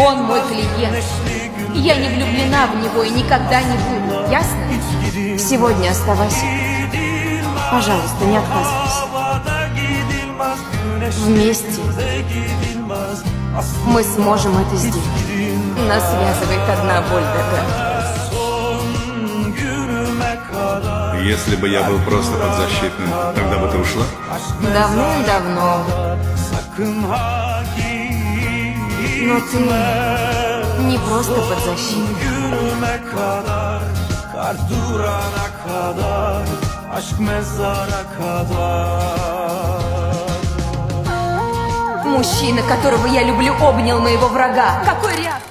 Он мой клиент. Я не влюблена в него и никогда не буду. Ясно? Сегодня оставайся. Пожалуйста, не отказывайся. Вместе мы сможем это сделать. Нас связывает одна боль, Дага. Если бы я был просто подзащитным, тогда бы ты ушла? Давным-давно. Но ты не просто подзащитный. Мужчина, которого я люблю, обнял моего врага. Какой ряд!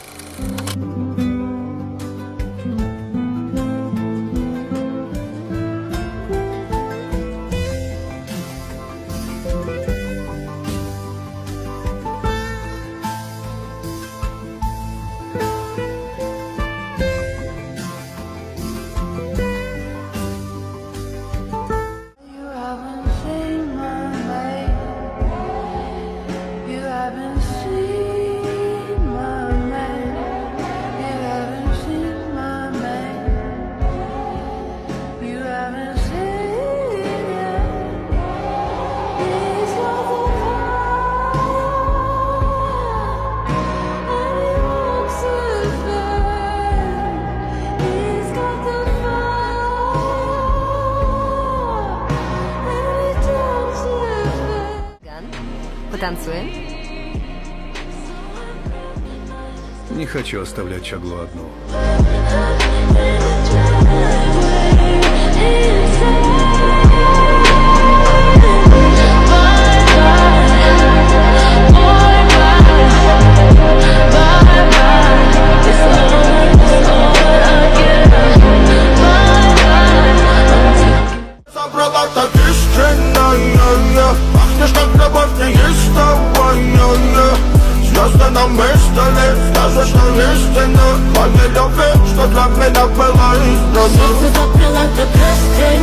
Потанцуем? Не хочу оставлять Чаглу одну. Звезды на столе, скажешь нам истину. По нелюбви, что для меня было изгнано. Сердце закрыла ты прости.